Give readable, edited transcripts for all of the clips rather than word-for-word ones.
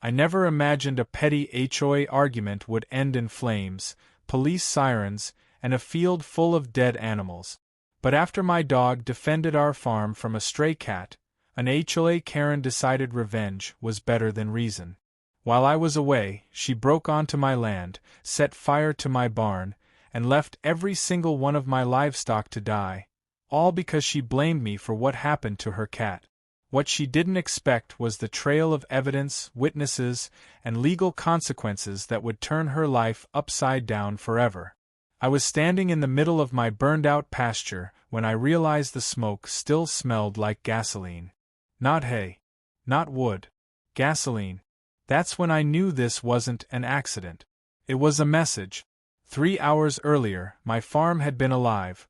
I never imagined a petty HOA argument would end in flames, police sirens, and a field full of dead animals. But after my dog defended our farm from a stray cat, an HOA Karen decided revenge was better than reason. While I was away, she broke onto my land, set fire to my barn, and left every single one of my livestock to die, all because she blamed me for what happened to her cat. What she didn't expect was the trail of evidence, witnesses, and legal consequences that would turn her life upside down forever. I was standing in the middle of my burned-out pasture when I realized the smoke still smelled like gasoline. Not hay. Not wood. Gasoline. That's when I knew this wasn't an accident. It was a message. 3 hours earlier, my farm had been alive.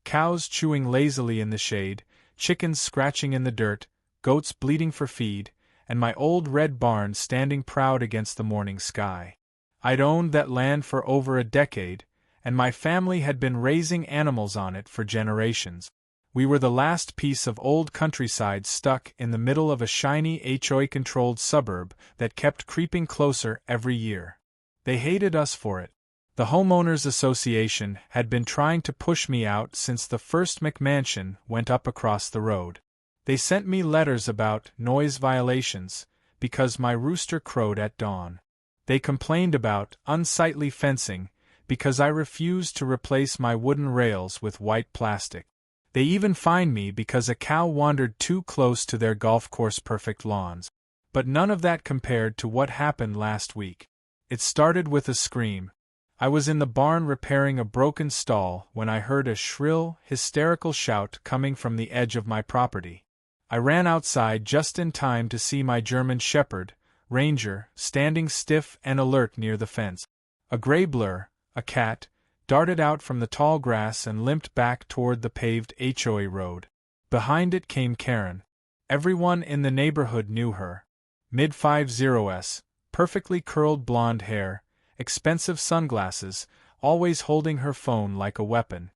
Cows chewing lazily in the shade, chickens scratching in the dirt, goats bleating for feed, and my old red barn standing proud against the morning sky. I'd owned that land for over a decade, and my family had been raising animals on it for generations. We were the last piece of old countryside stuck in the middle of a shiny HOA-controlled suburb that kept creeping closer every year. They hated us for it. The Homeowners Association had been trying to push me out since the first McMansion went up across the road. They sent me letters about noise violations, because my rooster crowed at dawn. They complained about unsightly fencing, because I refused to replace my wooden rails with white plastic. They even fined me because a cow wandered too close to their golf course-perfect lawns. But none of that compared to what happened last week. It started with a scream. I was in the barn repairing a broken stall when I heard a shrill, hysterical shout coming from the edge of my property. I ran outside just in time to see my German Shepherd, Ranger, standing stiff and alert near the fence. A gray blur, a cat, darted out from the tall grass and limped back toward the paved HOA road. Behind it came Karen. Everyone in the neighborhood knew her. Mid-50s, perfectly curled blonde hair, expensive sunglasses, always holding her phone like a weapon.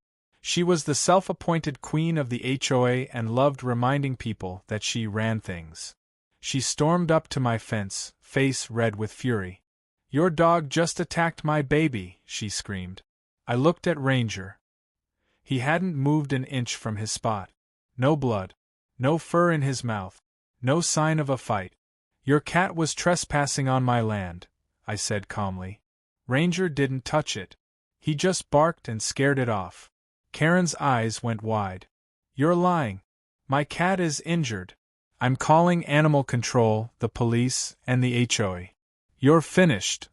She was the self-appointed queen of the HOA and loved reminding people that she ran things. She stormed up to my fence, face red with fury. "Your dog just attacked my baby," she screamed. I looked at Ranger. He hadn't moved an inch from his spot. No blood. No fur in his mouth. No sign of a fight. "Your cat was trespassing on my land," I said calmly. Ranger didn't touch it. He just barked and scared it off. Karen's eyes went wide. "You're lying. My cat is injured. I'm calling animal control, the police, and the HOA. You're finished."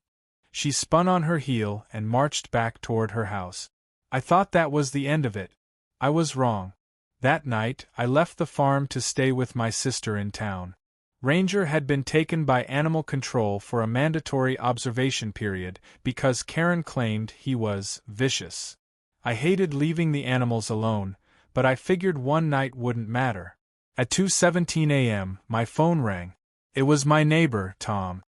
She spun on her heel and marched back toward her house. I thought that was the end of it. I was wrong. That night, I left the farm to stay with my sister in town. Ranger had been taken by animal control for a mandatory observation period because Karen claimed he was vicious. I hated leaving the animals alone, but I figured one night wouldn't matter. At 2:17 a.m., my phone rang. It was my neighbor, Tom.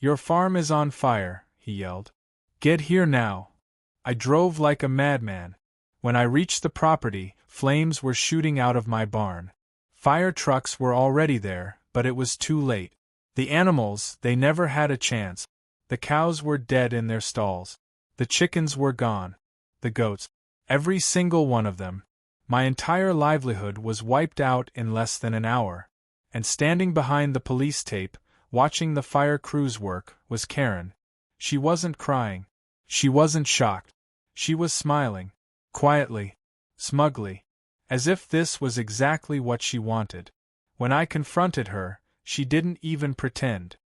"Your farm is on fire," he yelled. "Get here now." I drove like a madman. When I reached the property, flames were shooting out of my barn. Fire trucks were already there, but it was too late. The animals, they never had a chance. The cows were dead in their stalls. The chickens were gone. The goats. Every single one of them. My entire livelihood was wiped out in less than an hour. And standing behind the police tape, watching the fire crews work, was Karen. She wasn't crying. She wasn't shocked. She was smiling. Quietly. Smugly. As if this was exactly what she wanted. When I confronted her, she didn't even pretend.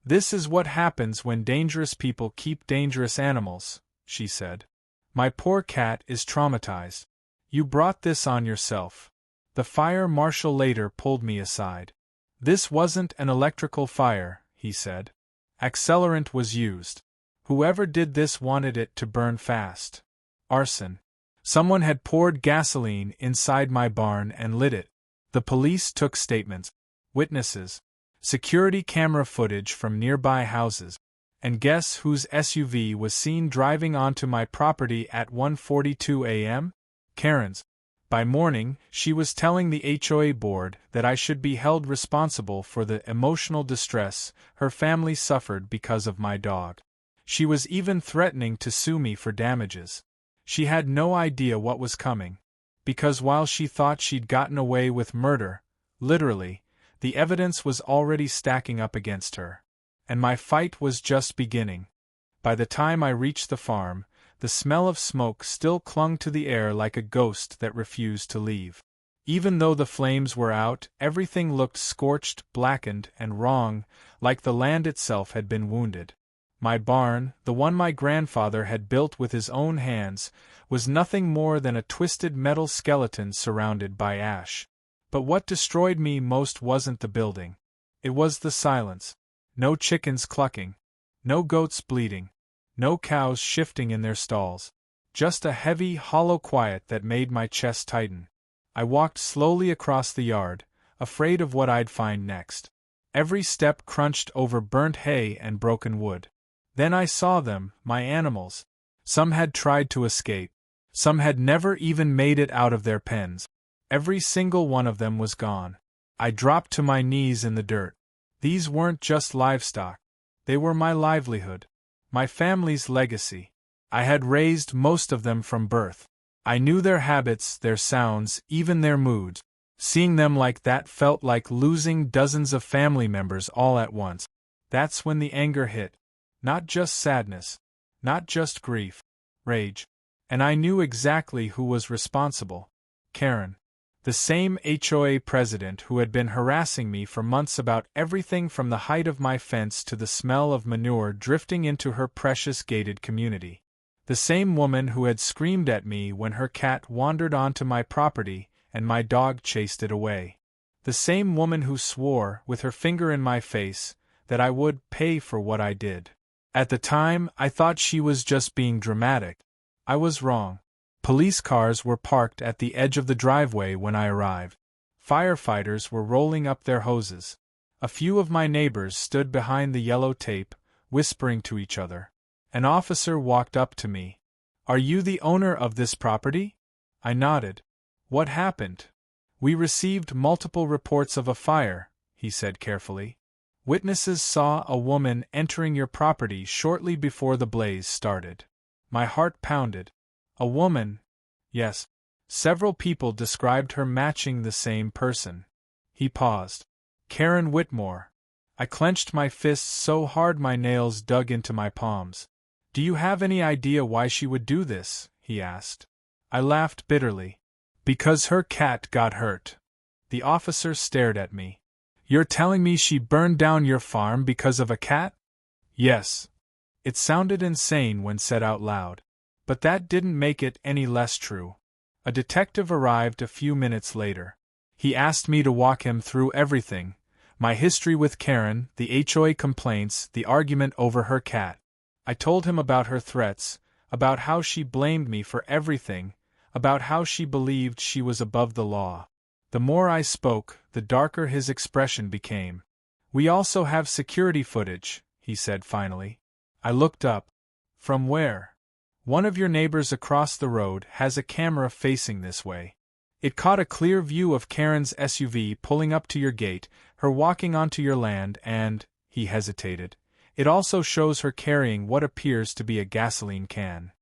"This is what happens when dangerous people keep dangerous animals," she said. "My poor cat is traumatized. You brought this on yourself." The fire marshal later pulled me aside. "This wasn't an electrical fire," he said. "Accelerant was used. Whoever did this wanted it to burn fast. Arson. Someone had poured gasoline inside my barn and lit it." The police took statements. Witnesses. Security camera footage from nearby houses. And guess whose SUV was seen driving onto my property at 1:42 a.m.? Karen's. By morning, she was telling the HOA board that I should be held responsible for the emotional distress her family suffered because of my dog. She was even threatening to sue me for damages. She had no idea what was coming. Because while she thought she'd gotten away with murder, literally, the evidence was already stacking up against her. And my fight was just beginning. By the time I reached the farm, the smell of smoke still clung to the air like a ghost that refused to leave. Even though the flames were out, everything looked scorched, blackened, and wrong, like the land itself had been wounded. My barn, the one my grandfather had built with his own hands, was nothing more than a twisted metal skeleton surrounded by ash. But what destroyed me most wasn't the building. It was the silence. No chickens clucking. No goats bleating. No cows shifting in their stalls. Just a heavy, hollow quiet that made my chest tighten. I walked slowly across the yard, afraid of what I'd find next. Every step crunched over burnt hay and broken wood. Then I saw them, my animals. Some had tried to escape. Some had never even made it out of their pens. Every single one of them was gone. I dropped to my knees in the dirt. These weren't just livestock. They were my livelihood. My family's legacy. I had raised most of them from birth. I knew their habits, their sounds, even their moods. Seeing them like that felt like losing dozens of family members all at once. That's when the anger hit. Not just sadness. Not just grief. Rage. And I knew exactly who was responsible. Karen. The same HOA president who had been harassing me for months about everything from the height of my fence to the smell of manure drifting into her precious gated community. The same woman who had screamed at me when her cat wandered onto my property and my dog chased it away. The same woman who swore, with her finger in my face, that I would pay for what I did. At the time, I thought she was just being dramatic. I was wrong. Police cars were parked at the edge of the driveway when I arrived. Firefighters were rolling up their hoses. A few of my neighbors stood behind the yellow tape, whispering to each other. An officer walked up to me. "Are you the owner of this property?" I nodded. "What happened?" "We received multiple reports of a fire," he said carefully. "Witnesses saw a woman entering your property shortly before the blaze started." My heart pounded. A woman? Yes. Several people described her matching the same person. He paused. Karen Whitmore. I clenched my fists so hard my nails dug into my palms. "Do you have any idea why she would do this?" he asked. I laughed bitterly. "Because her cat got hurt." The officer stared at me. "You're telling me she burned down your farm because of a cat?" "Yes." It sounded insane when said out loud. But that didn't make it any less true. A detective arrived a few minutes later. He asked me to walk him through everything: my history with Karen, the HOA complaints, the argument over her cat. I told him about her threats, about how she blamed me for everything, about how she believed she was above the law. The more I spoke, the darker his expression became. "We also have security footage," he said finally. I looked up. "From where?" "One of your neighbors across the road has a camera facing this way. It caught a clear view of Karen's SUV pulling up to your gate, her walking onto your land, and," he hesitated, "it also shows her carrying what appears to be a gasoline can."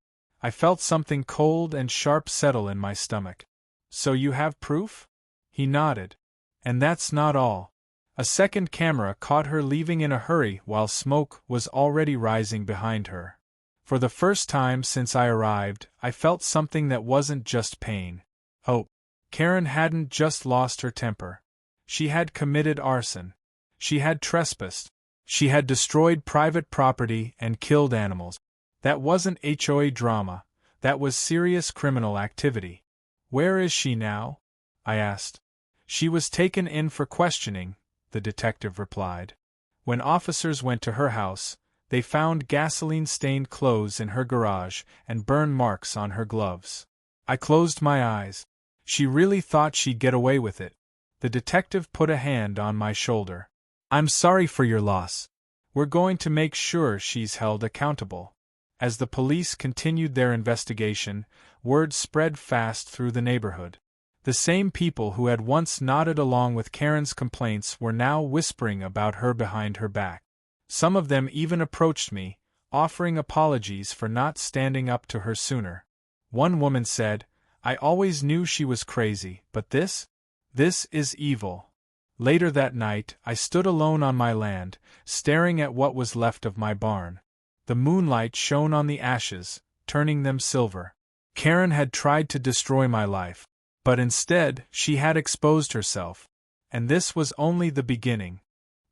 I felt something cold and sharp settle in my stomach. "So you have proof?" He nodded. "And that's not all. A second camera caught her leaving in a hurry while smoke was already rising behind her. For the first time since I arrived, I felt something that wasn't just pain. Hope. Karen hadn't just lost her temper. She had committed arson. She had trespassed. She had destroyed private property and killed animals. That wasn't HOA drama. That was serious criminal activity. "Where is she now?" I asked. "She was taken in for questioning," the detective replied. "When officers went to her house, they found gasoline-stained clothes in her garage and burn marks on her gloves." I closed my eyes. She really thought she'd get away with it. The detective put a hand on my shoulder. "I'm sorry for your loss. We're going to make sure she's held accountable." As the police continued their investigation, word spread fast through the neighborhood. The same people who had once nodded along with Karen's complaints were now whispering about her behind her back. Some of them even approached me, offering apologies for not standing up to her sooner. One woman said, "I always knew she was crazy, but this is evil." Later that night, I stood alone on my land, staring at what was left of my barn. The moonlight shone on the ashes, turning them silver. Karen had tried to destroy my life, but instead, she had exposed herself. And this was only the beginning.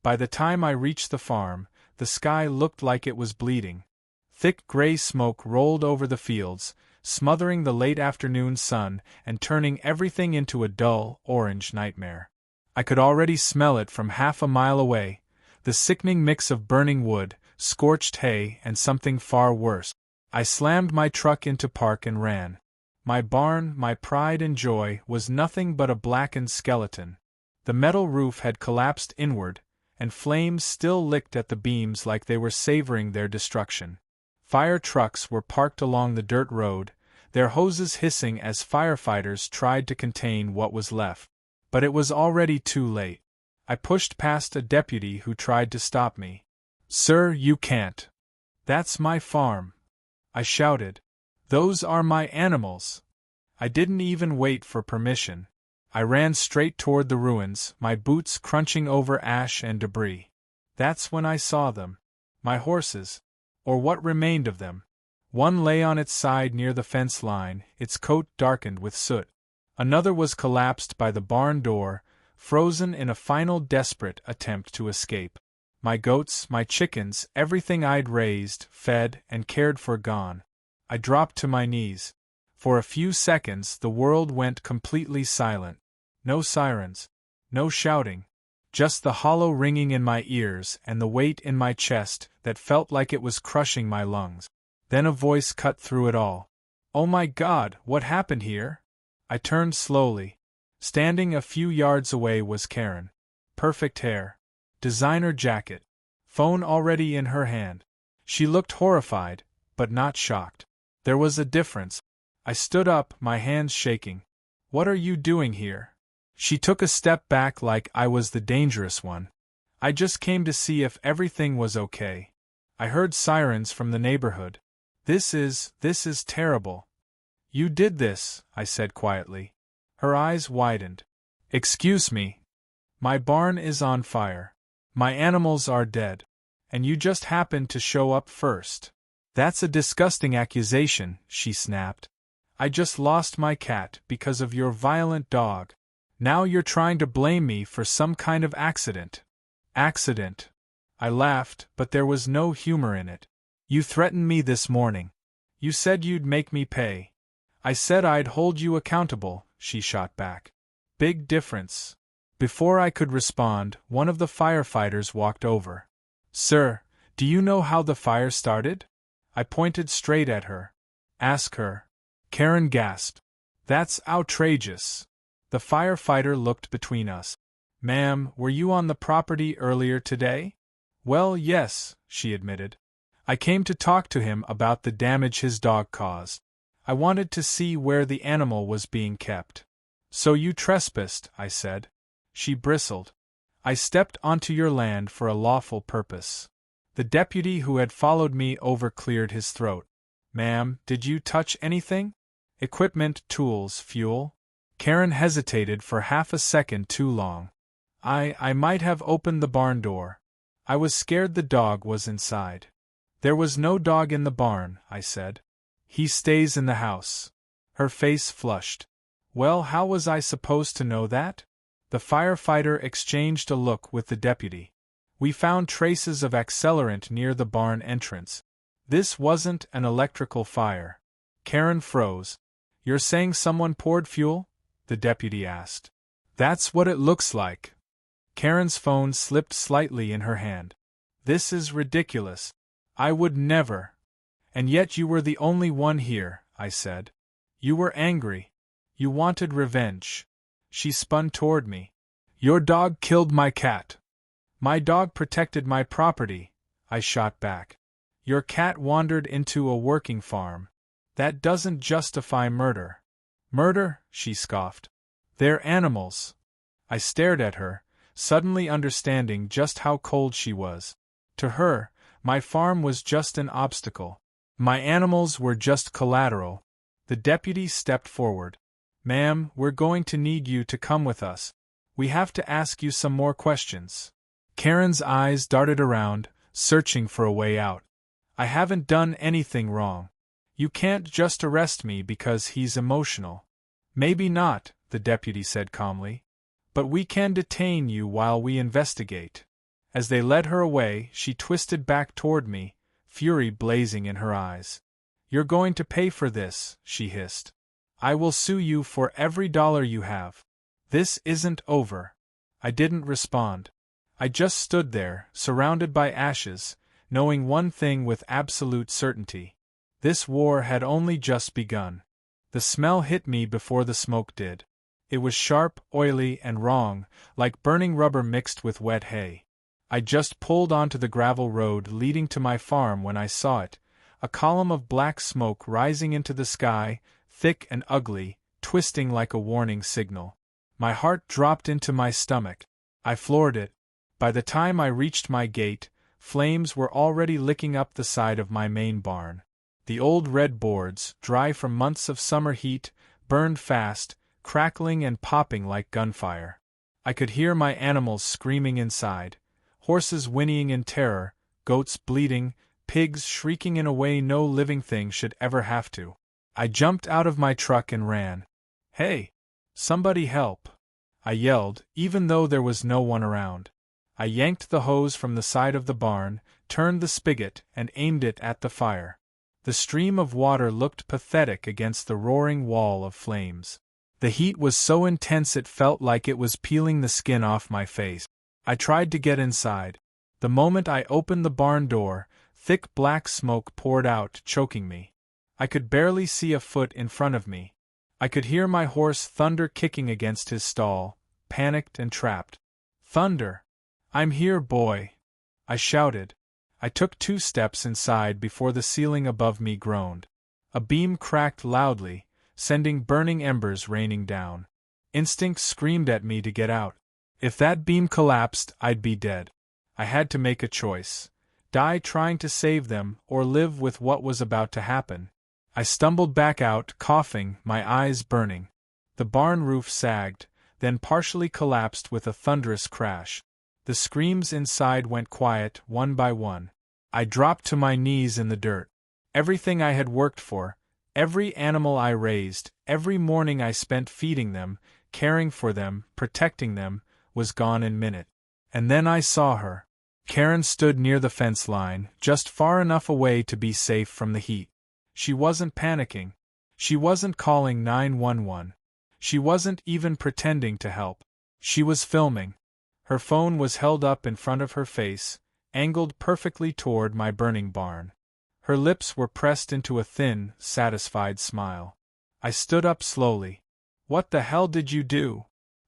By the time I reached the farm, the sky looked like it was bleeding. Thick gray smoke rolled over the fields, smothering the late afternoon sun and turning everything into a dull, orange nightmare. I could already smell it from half a mile away, the sickening mix of burning wood, scorched hay, and something far worse. I slammed my truck into park and ran. My barn, my pride and joy, was nothing but a blackened skeleton. The metal roof had collapsed inward, and flames still licked at the beams like they were savoring their destruction. Fire trucks were parked along the dirt road, their hoses hissing as firefighters tried to contain what was left. But it was already too late. I pushed past a deputy who tried to stop me. "Sir, you can't. That's my farm," I shouted. "Those are my animals." I didn't even wait for permission. I ran straight toward the ruins, my boots crunching over ash and debris. That's when I saw them. My horses. Or what remained of them. One lay on its side near the fence line, its coat darkened with soot. Another was collapsed by the barn door, frozen in a final desperate attempt to escape. My goats, my chickens, everything I'd raised, fed, and cared for gone. I dropped to my knees. For a few seconds the world went completely silent. No sirens. No shouting. Just the hollow ringing in my ears and the weight in my chest that felt like it was crushing my lungs. Then a voice cut through it all. "Oh my God, what happened here?" I turned slowly. Standing a few yards away was Karen. Perfect hair. Designer jacket. Phone already in her hand. She looked horrified, but not shocked. There was a difference. I stood up, my hands shaking. "What are you doing here?" She took a step back like I was the dangerous one. "I just came to see if everything was okay. I heard sirens from the neighborhood. This is terrible." "You did this," I said quietly. Her eyes widened. "Excuse me. My barn is on fire. My animals are dead. And you just happened to show up first." "That's a disgusting accusation," she snapped. "I just lost my cat because of your violent dog. Now you're trying to blame me for some kind of accident." "Accident?" I laughed, but there was no humor in it. "You threatened me this morning. You said you'd make me pay." "I said I'd hold you accountable," she shot back. "Big difference." Before I could respond, one of the firefighters walked over. "Sir, do you know how the fire started?" I pointed straight at her. "Ask her." Karen gasped. "That's outrageous." The firefighter looked between us. "Ma'am, were you on the property earlier today?" "Well, yes," she admitted. "I came to talk to him about the damage his dog caused. I wanted to see where the animal was being kept." "So you trespassed," I said. She bristled. "I stepped onto your land for a lawful purpose." The deputy who had followed me over cleared his throat. "Ma'am, did you touch anything? Equipment, tools, fuel?" Karen hesitated for half a second too long. I might have opened the barn door. I was scared the dog was inside." "There was no dog in the barn," I said. "He stays in the house." Her face flushed. "Well, how was I supposed to know that?" The firefighter exchanged a look with the deputy. "We found traces of accelerant near the barn entrance. This wasn't an electrical fire." Karen froze. "You're saying someone poured fuel?" the deputy asked. "That's what it looks like." Karen's phone slipped slightly in her hand. "This is ridiculous. I would never." "And yet you were the only one here," I said. "You were angry. You wanted revenge." She spun toward me. "Your dog killed my cat." "My dog protected my property," I shot back. "Your cat wandered into a working farm. That doesn't justify murder." "Murder?" she scoffed. They're animals. I stared at her, suddenly understanding just how cold she was. To her, my farm was just an obstacle. My animals were just collateral. The deputy stepped forward. Ma'am, we're going to need you to come with us. We have to ask you some more questions. Karen's eyes darted around, searching for a way out. I haven't done anything wrong. You can't just arrest me because he's emotional. Maybe not, the deputy said calmly. But we can detain you while we investigate. As they led her away, she twisted back toward me, fury blazing in her eyes. You're going to pay for this, she hissed. I will sue you for every dollar you have. This isn't over. I didn't respond. I just stood there, surrounded by ashes, knowing one thing with absolute certainty. This war had only just begun. The smell hit me before the smoke did. It was sharp, oily, and wrong, like burning rubber mixed with wet hay. I just pulled onto the gravel road leading to my farm when I saw it, a column of black smoke rising into the sky, thick and ugly, twisting like a warning signal. My heart dropped into my stomach. I floored it. By the time I reached my gate, flames were already licking up the side of my main barn. The old red boards, dry from months of summer heat, burned fast, crackling and popping like gunfire. I could hear my animals screaming inside, horses whinnying in terror, goats bleating, pigs shrieking in a way no living thing should ever have to. I jumped out of my truck and ran. Hey! Somebody help! I yelled, even though there was no one around. I yanked the hose from the side of the barn, turned the spigot, and aimed it at the fire. The stream of water looked pathetic against the roaring wall of flames. The heat was so intense it felt like it was peeling the skin off my face. I tried to get inside. The moment I opened the barn door, thick black smoke poured out, choking me. I could barely see a foot in front of me. I could hear my horse thunder kicking against his stall, panicked and trapped. Thunder! I'm here, boy! I shouted. I took 2 steps inside before the ceiling above me groaned. A beam cracked loudly, sending burning embers raining down. Instinct screamed at me to get out. If that beam collapsed, I'd be dead. I had to make a choice. Die trying to save them, or live with what was about to happen. I stumbled back out, coughing, my eyes burning. The barn roof sagged, then partially collapsed with a thunderous crash. The screams inside went quiet, one by one. I dropped to my knees in the dirt. Everything I had worked for, every animal I raised, every morning I spent feeding them, caring for them, protecting them, was gone in minutes. And then I saw her. Karen stood near the fence line, just far enough away to be safe from the heat. She wasn't panicking. She wasn't calling 911. She wasn't even pretending to help. She was filming. Her phone was held up in front of her face, angled perfectly toward my burning barn. Her lips were pressed into a thin, satisfied smile. I stood up slowly. "What the hell did you do?"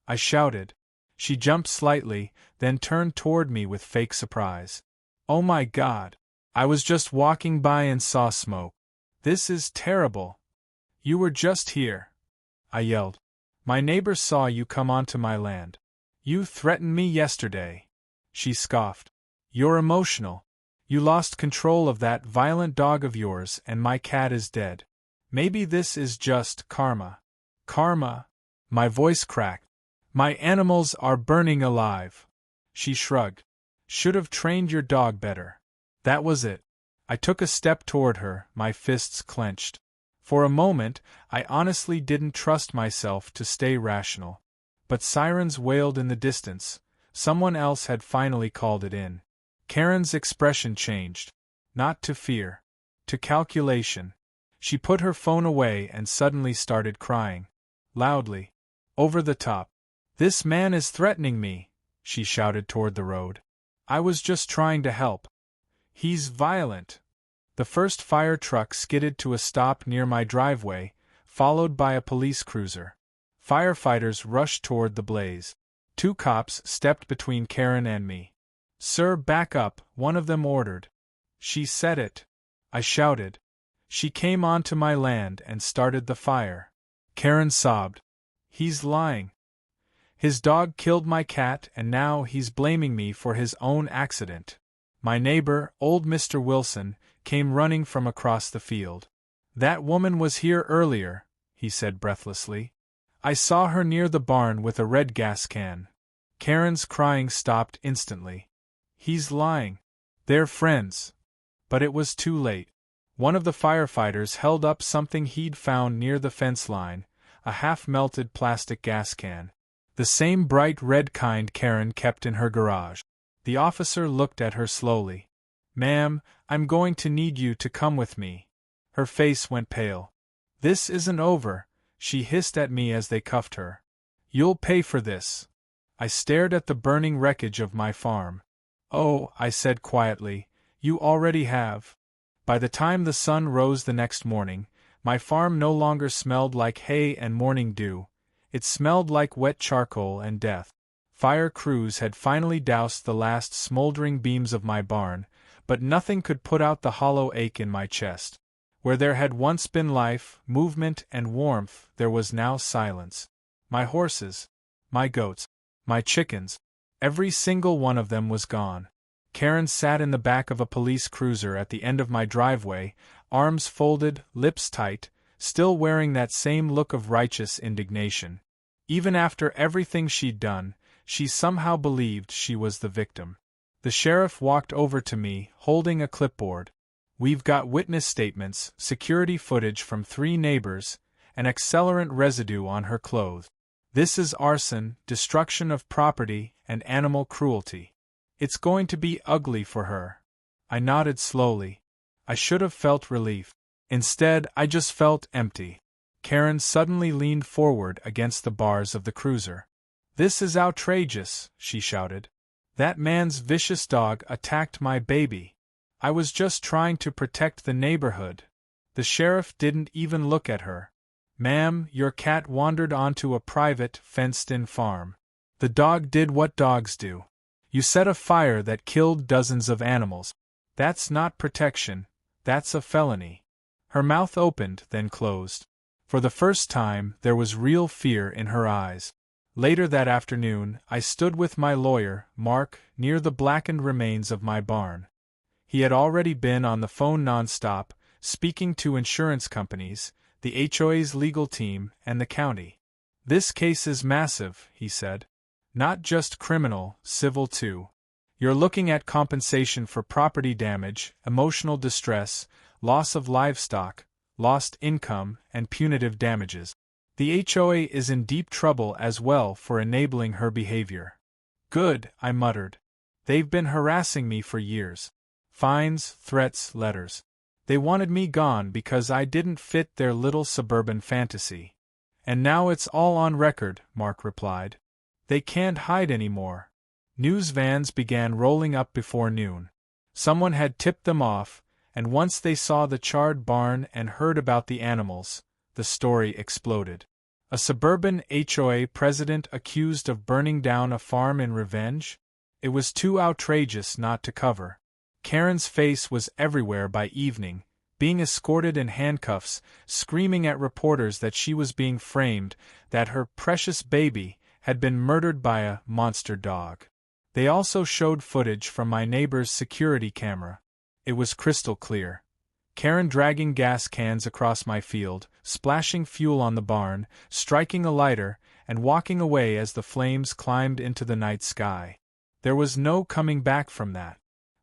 I shouted. She jumped slightly, then turned toward me with fake surprise. "Oh my God! I was just walking by and saw smoke. This is terrible." "You were just here," I yelled. "My neighbors saw you come onto my land. You threatened me yesterday." She scoffed. "You're emotional. You lost control of that violent dog of yours and my cat is dead. Maybe this is just karma." "Karma?" My voice cracked. "My animals are burning alive." She shrugged. "Should have trained your dog better." That was it. I took a step toward her, my fists clenched. For a moment, I honestly didn't trust myself to stay rational. But sirens wailed in the distance. Someone else had finally called it in. Karen's expression changed. Not to fear. To calculation. She put her phone away and suddenly started crying. Loudly. Over the top. "This man is threatening me," she shouted toward the road. "I was just trying to help. He's violent." The first fire truck skidded to a stop near my driveway, followed by a police cruiser. Firefighters rushed toward the blaze. 2 cops stepped between Karen and me. "Sir, back up," one of them ordered. "She said it," I shouted. "She came onto my land and started the fire." Karen sobbed. "He's lying. His dog killed my cat and now he's blaming me for his own accident. My neighbor, old Mr. Wilson, came running from across the field. That woman was here earlier, he said breathlessly. I saw her near the barn with a red gas can. Karen's crying stopped instantly. He's lying. They're friends. But it was too late. One of the firefighters held up something he'd found near the fence line, a half-melted plastic gas can. The same bright red kind Karen kept in her garage. The officer looked at her slowly. Ma'am, I'm going to need you to come with me. Her face went pale. This isn't over, she hissed at me as they cuffed her. You'll pay for this. I stared at the burning wreckage of my farm. Oh, I said quietly, you already have. By the time the sun rose the next morning, my farm no longer smelled like hay and morning dew. It smelled like wet charcoal and death. Fire crews had finally doused the last smoldering beams of my barn, but nothing could put out the hollow ache in my chest. Where there had once been life, movement, and warmth, there was now silence. My horses, my goats, my chickens, every single one of them was gone. Karen sat in the back of a police cruiser at the end of my driveway, arms folded, lips tight, still wearing that same look of righteous indignation. Even after everything she'd done, she somehow believed she was the victim. The sheriff walked over to me, holding a clipboard. We've got witness statements, security footage from 3 neighbors, and accelerant residue on her clothes. This is arson, destruction of property, and animal cruelty. It's going to be ugly for her. I nodded slowly. I should have felt relief. Instead, I just felt empty. Karen suddenly leaned forward against the bars of the cruiser. This is outrageous, she shouted. That man's vicious dog attacked my baby. I was just trying to protect the neighborhood. The sheriff didn't even look at her. Ma'am, your cat wandered onto a private, fenced-in farm. The dog did what dogs do. You set a fire that killed dozens of animals. That's not protection, that's a felony. Her mouth opened, then closed. For the first time, there was real fear in her eyes. Later that afternoon, I stood with my lawyer, Mark, near the blackened remains of my barn. He had already been on the phone nonstop, speaking to insurance companies, the HOA's legal team, and the county. This case is massive, he said. Not just criminal, civil too. You're looking at compensation for property damage, emotional distress, loss of livestock, lost income, and punitive damages. The HOA is in deep trouble as well for enabling her behavior. Good, I muttered. They've been harassing me for years. Fines, threats, letters. They wanted me gone because I didn't fit their little suburban fantasy. And now it's all on record, Mark replied. They can't hide anymore. News vans began rolling up before noon. Someone had tipped them off, and once they saw the charred barn and heard about the animals, the story exploded. A suburban HOA president accused of burning down a farm in revenge? It was too outrageous not to cover. Karen's face was everywhere by evening, being escorted in handcuffs, screaming at reporters that she was being framed, that her precious baby had been murdered by a monster dog. They also showed footage from my neighbor's security camera. It was crystal clear. Karen dragging gas cans across my field, splashing fuel on the barn, striking a lighter, and walking away as the flames climbed into the night sky. There was no coming back from that.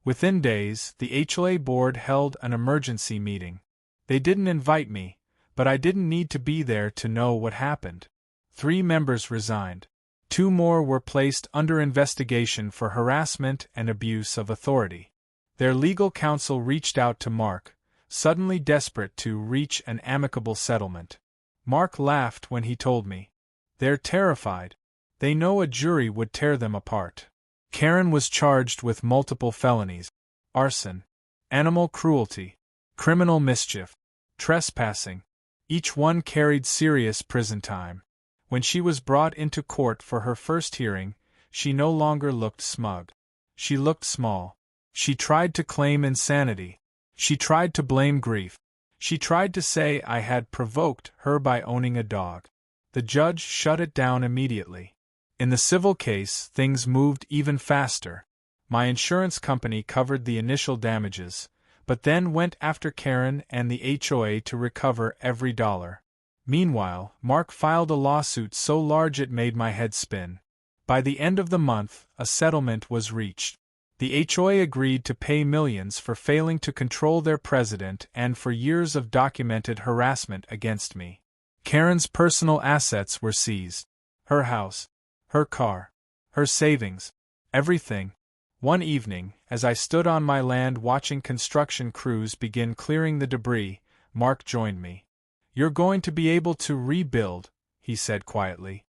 Within days, the HOA board held an emergency meeting. They didn't invite me, but I didn't need to be there to know what happened. 3 members resigned. 2 more were placed under investigation for harassment and abuse of authority. Their legal counsel reached out to Mark, suddenly desperate to reach an amicable settlement. Mark laughed when he told me. They're terrified. They know a jury would tear them apart. Karen was charged with multiple felonies: arson, animal cruelty, criminal mischief, trespassing. Each one carried serious prison time. When she was brought into court for her first hearing, she no longer looked smug. She looked small. She tried to claim insanity. She tried to blame grief. She tried to say I had provoked her by owning a dog. The judge shut it down immediately. In the civil case, things moved even faster. My insurance company covered the initial damages, but then went after Karen and the HOA to recover every dollar. Meanwhile, Mark filed a lawsuit so large it made my head spin. By the end of the month, a settlement was reached. The HOA agreed to pay millions for failing to control their president and for years of documented harassment against me. Karen's personal assets were seized. Her house, her car, her savings, everything. One evening, as I stood on my land watching construction crews begin clearing the debris, Mark joined me. "You're going to be able to rebuild," he said quietly.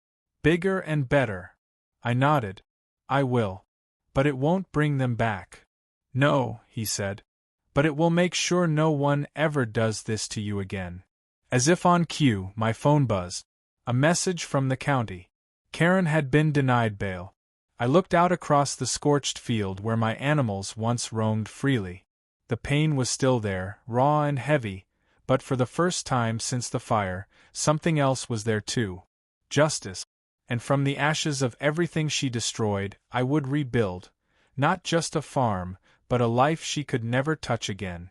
"Bigger and better." I nodded. "I will. But it won't bring them back." "No," he said. "But it will make sure no one ever does this to you again." As if on cue, my phone buzzed. A message from the county. Karen had been denied bail. I looked out across the scorched field where my animals once roamed freely. The pain was still there, raw and heavy, but for the first time since the fire, something else was there too. Justice. And from the ashes of everything she destroyed, I would rebuild, not just a farm, but a life she could never touch again.